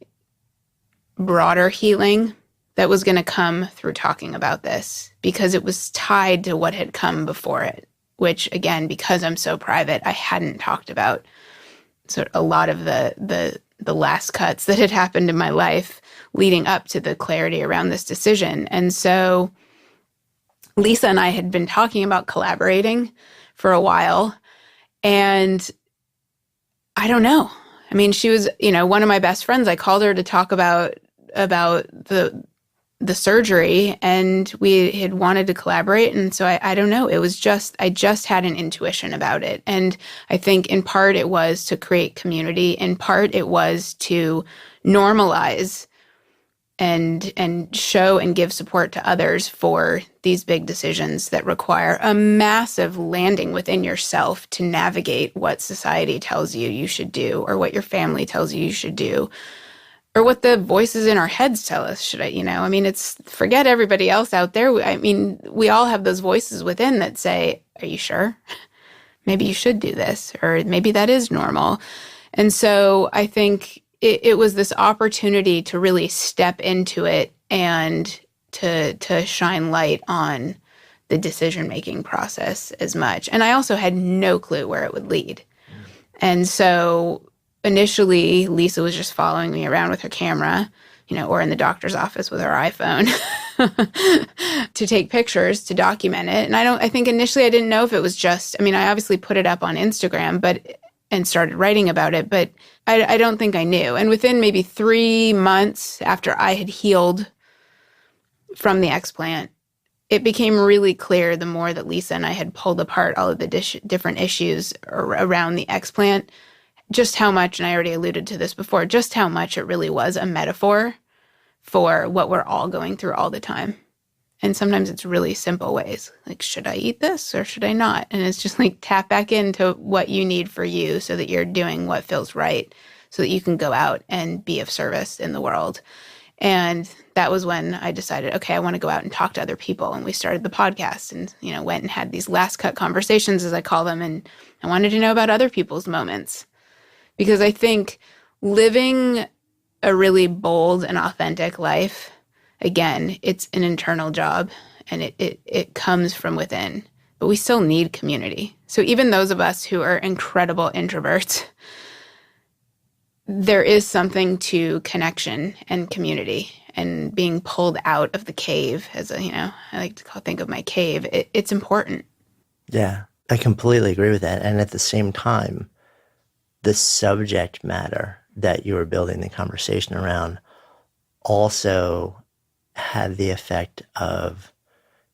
broader healing that was going to come through talking about this, because it was tied to what had come before it, which again, because I'm so private, I hadn't talked about sort of a lot of the last cuts that had happened in my life leading up to the clarity around this decision. And so Lisa and I had been talking about collaborating for a while, and I don't know. She was, one of my best friends. I called her to talk about the surgery, and we had wanted to collaborate. And so I don't know. It was I just had an intuition about it. And I think in part it was to create community. In part it was to normalize and show and give support to others for these big decisions that require a massive landing within yourself to navigate what society tells you should do, or what your family tells you should do, or what the voices in our heads tell us it's forget everybody else out there. We all have those voices within that say, are you sure? Maybe you should do this, or maybe that is normal. And so I think it was this opportunity to really step into it and to shine light on the decision-making process as much. And I also had no clue where it would lead. And so initially, Lisa was just following me around with her camera, or in the doctor's office with her iPhone to take pictures, to document it. And I think initially I didn't know if it was just, I obviously put it up on Instagram, and started writing about it, but I don't think I knew. And within maybe 3 months after I had healed from the explant, it became really clear, the more that Lisa and I had pulled apart all of the different issues around the explant, just how much, and I already alluded to this before, just how much it really was a metaphor for what we're all going through all the time. And sometimes it's really simple ways, like, should I eat this or should I not? And it's just like, tap back into what you need for you so that you're doing what feels right, so that you can go out and be of service in the world. And that was when I decided, okay, I want to go out and talk to other people. And we started the podcast and, went and had these last cut conversations, as I call them. And I wanted to know about other people's moments, because I think living a really bold and authentic life, again, it's an internal job, and it comes from within, but we still need community. So even those of us who are incredible introverts, there is something to connection and community. and being pulled out of the cave, as a, I like to think of my cave. It's important. Yeah, I completely agree with that. And at the same time, the subject matter that you were building the conversation around also had the effect of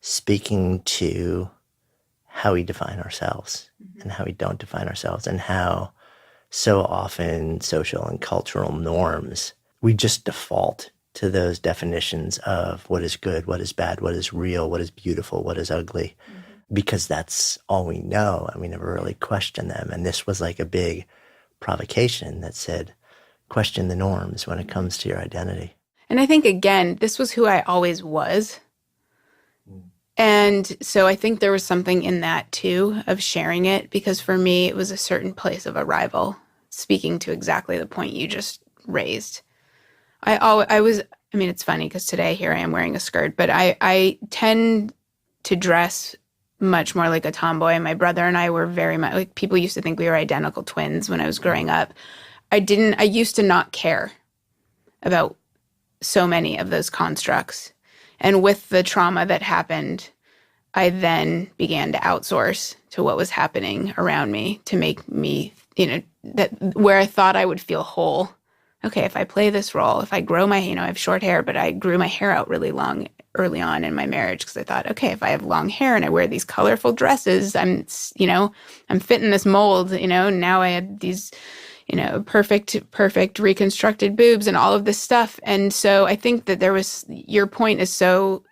speaking to how we define ourselves and how we don't define ourselves, and how so often social and cultural norms, we just default to those definitions of what is good, what is bad, what is real, what is beautiful, what is ugly, because that's all we know, and we never really question them. And this was like a big provocation that said, question the norms when it comes to your identity. And I think, again, this was who I always was. And so I think there was something in that, too, of sharing it, because for me, it was a certain place of arrival, speaking to exactly the point you just raised. It's funny because today here I am wearing a skirt, but I tend to dress much more like a tomboy. My brother and I were very much, like, people used to think we were identical twins when I was growing up. I used to not care about so many of those constructs. And with the trauma that happened, I then began to outsource to what was happening around me to make me, that where I thought I would feel whole. Okay, if I play this role, if I grow my, I have short hair, but I grew my hair out really long early on in my marriage because I thought, okay, if I have long hair and I wear these colorful dresses, I'm fitting this mold, now I have these, perfect reconstructed boobs and all of this stuff. And so I think that your point is so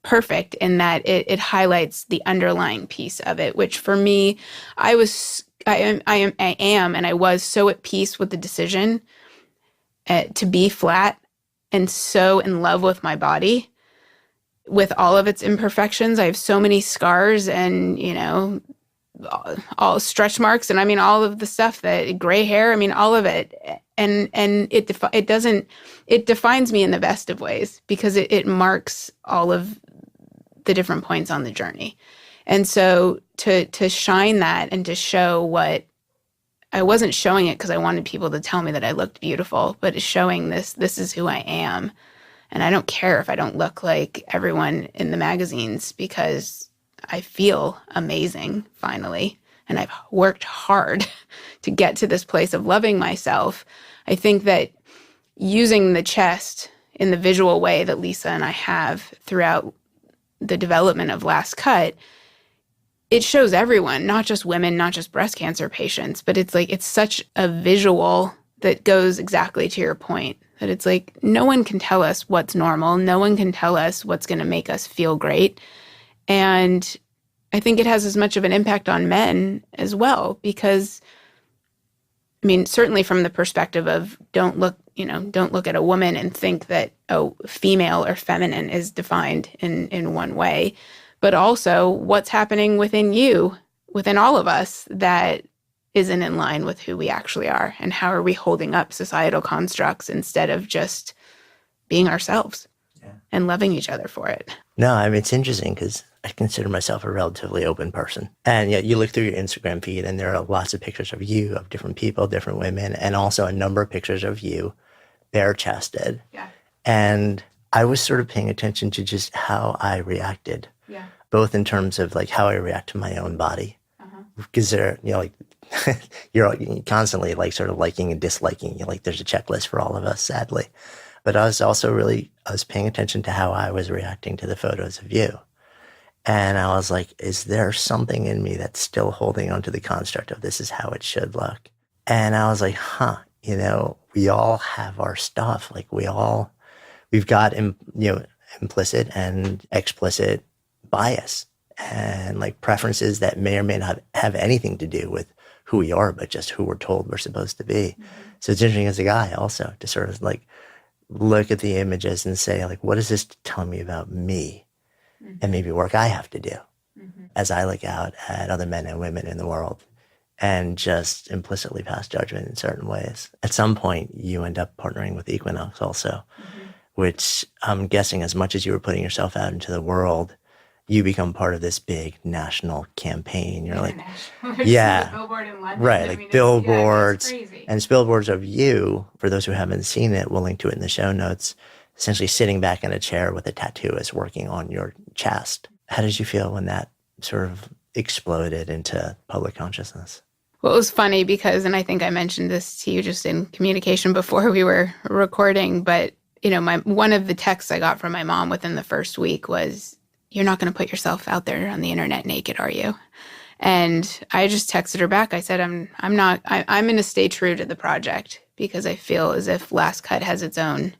perfect in that it highlights the underlying piece of it, which for me, I am, and I was so at peace with the decision to be flat and so in love with my body, with all of its imperfections. I have so many scars and, all stretch marks, and all of the stuff, that gray hair, all of it. And it defines me in the best of ways, because it marks all of the different points on the journey. And so to shine that and to show what I wasn't showing it because I wanted people to tell me that I looked beautiful, but it's showing this is who I am. And I don't care if I don't look like everyone in the magazines, because I feel amazing finally. And I've worked hard to get to this place of loving myself. I think that using the chest in the visual way that Lisa and I have throughout the development of Last Cut, it shows everyone, not just women, not just breast cancer patients, but it's such a visual that goes exactly to your point, that it's like, no one can tell us what's normal. No one can tell us what's going to make us feel great. And I think it has as much of an impact on men as well, because, certainly from the perspective of don't look at a woman and think that, female or feminine is defined in one way, but also what's happening within you, within all of us, that isn't in line with who we actually are, and how are we holding up societal constructs instead of just being ourselves and loving each other for it. No, it's interesting because I consider myself a relatively open person. And yet you look through your Instagram feed and there are lots of pictures of you, of different people, different women, and also a number of pictures of you bare-chested. Yeah. And I was sort of paying attention to just how I reacted, both in terms of like how I react to my own body. Because there, you're constantly like sort of liking and disliking. There's a checklist for all of us, sadly. But I was paying attention to how I was reacting to the photos of you. And I was like, is there something in me that's still holding onto the construct of this is how it should look? And I was like, we all have our stuff. Like we've got, implicit and explicit bias and like preferences that may or may not have anything to do with who we are, but just who we're told we're supposed to be. So it's interesting as a guy also to sort of like look at the images and say, like, what does this tell me about me? And maybe work I have to do as I look out at other men and women in the world and just implicitly pass judgment in certain ways. At some point, you end up partnering with Equinox also, which I'm guessing as much as you were putting yourself out into the world, you become part of this big national campaign. You're like, International. yeah, The billboard in London. right, I like mean, billboards. it's crazy. And it's billboards of you, for those who haven't seen it, we'll link to it in the show notes, essentially sitting back in a chair with a tattooist working on your chest. How did you feel when that sort of exploded into public consciousness? Well, it was funny because, and I think I mentioned this to you just in communication before we were recording, but one of the texts I got from my mom within the first week was, "You're not going to put yourself out there on the internet naked, are you?" And I just texted her back. I said, I'm going to stay true to the project because I feel as if Last Cut has its own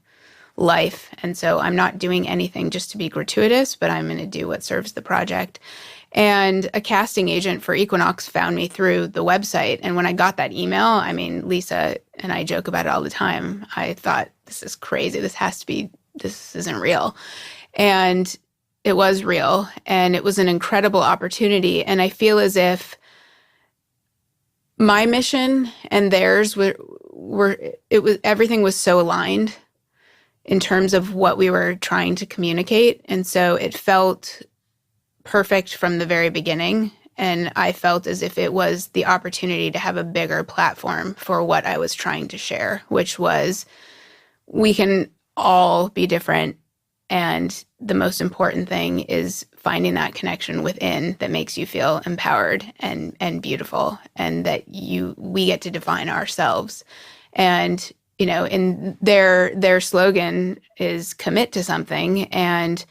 life. And so I'm not doing anything just to be gratuitous, but I'm going to do what serves the project. And a casting agent for Equinox found me through the website. And when I got that email, I mean, Lisa and I joke about it all the time. I thought, this is crazy. This isn't real. And it was real. And it was an incredible opportunity. And I feel as if my mission and theirs everything was so aligned in terms of what we were trying to communicate. And so it felt perfect from the very beginning. And I felt as if it was the opportunity to have a bigger platform for what I was trying to share, which was we can all be different. And the most important thing is finding that connection within that makes you feel empowered and beautiful, and that we get to define ourselves. And, in their slogan is commit to something. And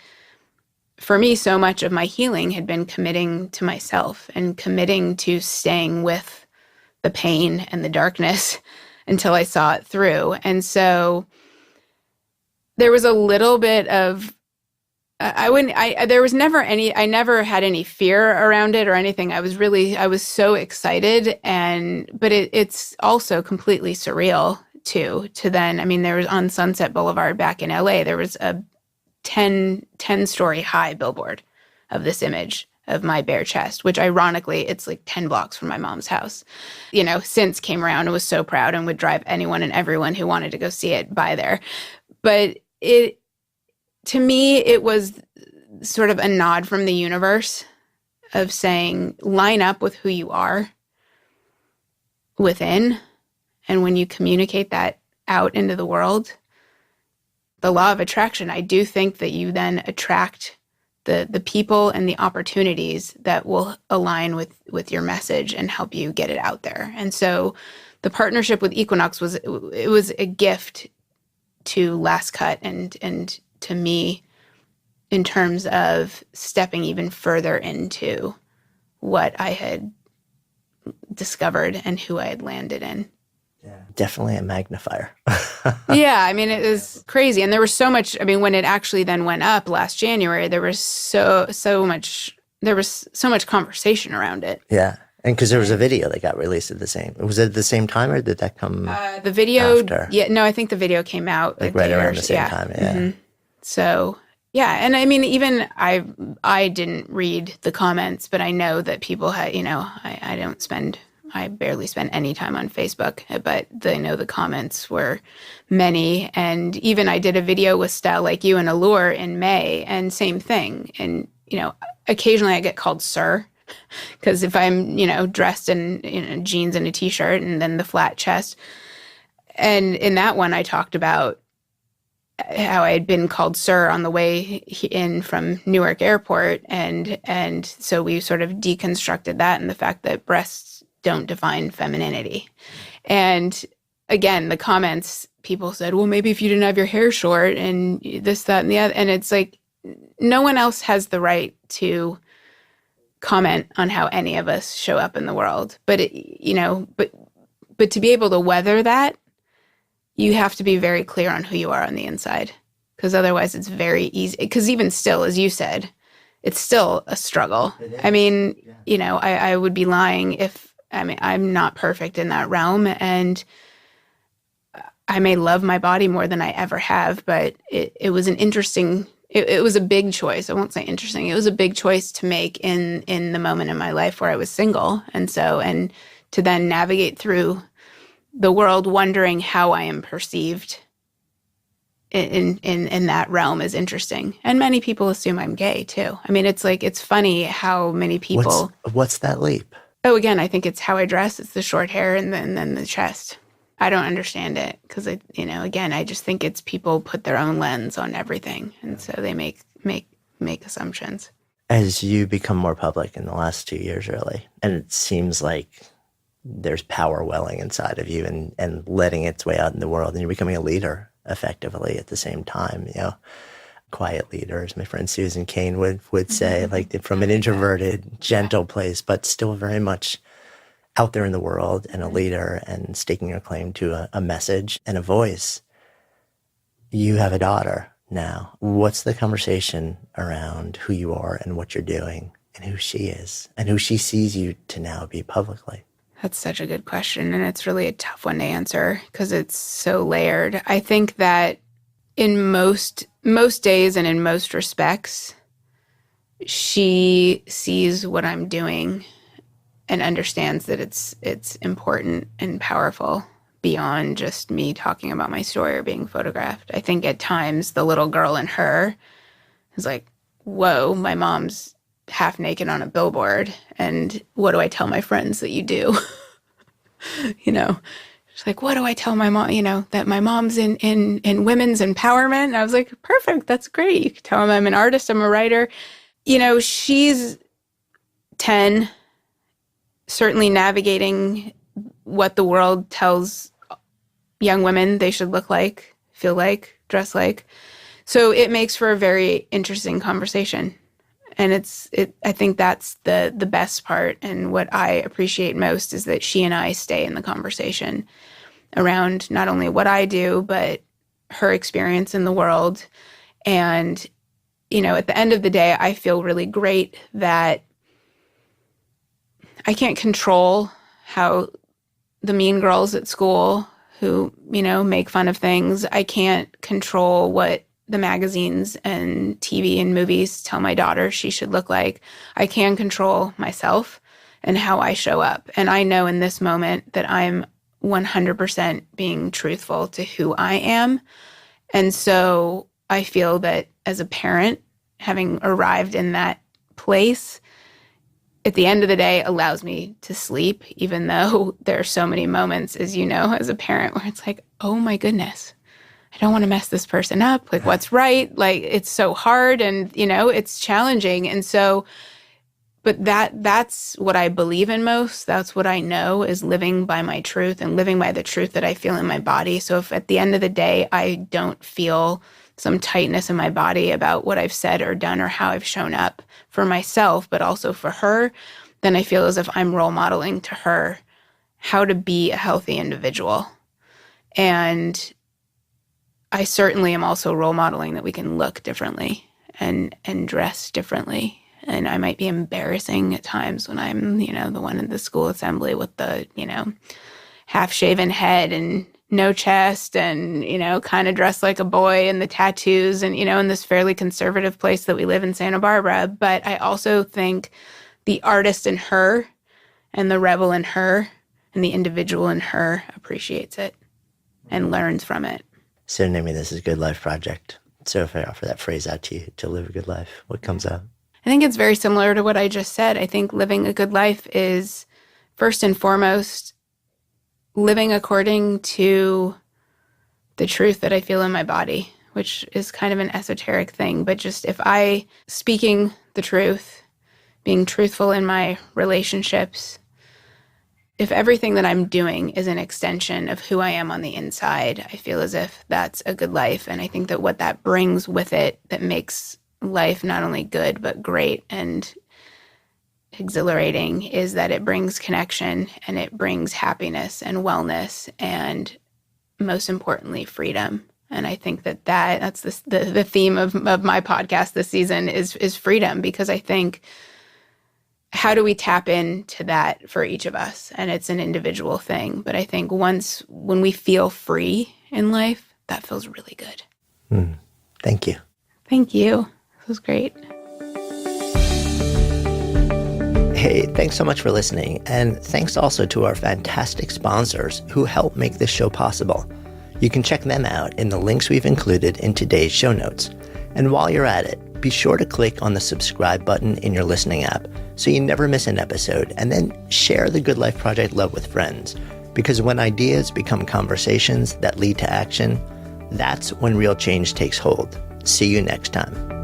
for me, so much of my healing had been committing to myself and committing to staying with the pain and the darkness until I saw it through. And so there was a little bit of, I never had any fear around it or anything. I was so excited, but it's also completely surreal too, there was on Sunset Boulevard back in LA, there was a 10-story high billboard of this image of my bare chest, which ironically, it's like 10 blocks from my mom's house. Since came around and was so proud and would drive anyone and everyone who wanted to go see it by there. But to me, it was sort of a nod from the universe of saying, line up with who you are within. And when you communicate that out into the world, the law of attraction, I do think that you then attract the people and the opportunities that will align with your message and help you get it out there. And so the partnership with Equinox was a gift to Last Cut and to me in terms of stepping even further into what I had discovered and who I had landed in. Yeah, definitely a magnifier. Yeah, it was crazy. And there was so much, when it actually then went up last January, there was so much conversation around it. Yeah. And because there was a video that got released was it at the same time, or did that come the video after? Yeah, no, I think the video came out like right around the same time. Yeah. Mm-hmm. So yeah, and even I didn't read the comments, but I know that people had, I barely spend any time on Facebook, but I know the comments were many. And even I did a video with Style Like You and Allure in May, and same thing. And, occasionally I get called sir, because if I'm, dressed in jeans and a t-shirt and then the flat chest. And in that one, I talked about how I had been called sir on the way in from Newark Airport. And so we sort of deconstructed that and the fact that breasts don't define femininity. And again, the comments, people said, well, maybe if you didn't have your hair short and this, that, and the other. And it's like, no one else has the right to comment on how any of us show up in the world. But, but to be able to weather that, you have to be very clear on who you are on the inside, because otherwise it's very easy. Because even still, as you said, it's still a struggle. I would be lying if, I'm not perfect in that realm, and I may love my body more than I ever have, but it was an interesting, it was a big choice. I won't say interesting. It was a big choice to make in the moment in my life where I was single. And to then navigate through the world wondering how I am perceived in that realm is interesting. And many people assume I'm gay too. I mean, it's like, it's funny how many people. What's that leap? Oh, again, I think it's how I dress. It's the short hair and then the chest. I don't understand it because, again, I just think it's people put their own lens on everything. And so they make assumptions. As you become more public in the last 2 years, really, and it seems like there's power welling inside of you and letting its way out in the world, and you're becoming a leader effectively at the same time, quiet leader, as my friend Susan Cain would say, like from an introverted, gentle place, but still very much out there in the world and a leader and staking your claim to a message and a voice. You have a daughter now. What's the conversation around who you are and what you're doing and who she is and who she sees you to now be publicly? That's such a good question, and it's really a tough one to answer because it's so layered. I think that in most days and in most respects, she sees what I'm doing and understands that it's important and powerful beyond just me talking about my story or being photographed. I think at times the little girl in her is like, whoa, my mom's half naked on a billboard, and what do I tell my friends that you do? She's like, what do I tell my mom, that my mom's in women's empowerment? And I was like, perfect, that's great. You can tell them I'm an artist, I'm a writer. She's 10, certainly navigating what the world tells young women they should look like, feel like, dress like. So it makes for a very interesting conversation. And I think that's the best part. And what I appreciate most is that she and I stay in the conversation around not only what I do, but her experience in the world. And, at the end of the day, I feel really great that I can't control how the mean girls at school who, make fun of things, I can't control what the magazines and TV and movies tell my daughter she should look like. I can control myself and how I show up. And I know in this moment that I'm 100% being truthful to who I am. And so I feel that as a parent, having arrived in that place, at the end of the day, allows me to sleep, even though there are so many moments, as you know, as a parent, where it's like, oh my goodness, I don't want to mess this person up. Like, what's right? Like, it's so hard and, it's challenging. And so, but that's what I believe in most. That's what I know is living by my truth and living by the truth that I feel in my body. So if at the end of the day, I don't feel some tightness in my body about what I've said or done or how I've shown up for myself, but also for her, then I feel as if I'm role modeling to her how to be a healthy individual. And I certainly am also role modeling that we can look differently and dress differently. And I might be embarrassing at times when I'm, the one in the school assembly with the, half-shaven head and no chest and, kind of dressed like a boy and the tattoos and, in this fairly conservative place that we live in Santa Barbara. But I also think the artist in her and the rebel in her and the individual in her appreciates it and learns from it. So naming this is Good Life Project. So if I offer that phrase out to you, to live a good life, what comes up? I think it's very similar to what I just said. I think living a good life is first and foremost living according to the truth that I feel in my body, which is kind of an esoteric thing. But just if I speaking the truth, being truthful in my relationships, if everything that I'm doing is an extension of who I am on the inside, I feel as if that's a good life. And I think that what that brings with it that makes life not only good, but great and exhilarating is that it brings connection and it brings happiness and wellness and most importantly, freedom. And I think that's the theme of my podcast this season is freedom, because I think how do we tap into that for each of us? And it's an individual thing. But I think when we feel free in life, that feels really good. Thank you. Thank you. This was great. Hey, thanks so much for listening. And thanks also to our fantastic sponsors who help make this show possible. You can check them out in the links we've included in today's show notes. And while you're at it, be sure to click on the subscribe button in your listening app so you never miss an episode, and then share the Good Life Project love with friends. Because when ideas become conversations that lead to action, that's when real change takes hold. See you next time.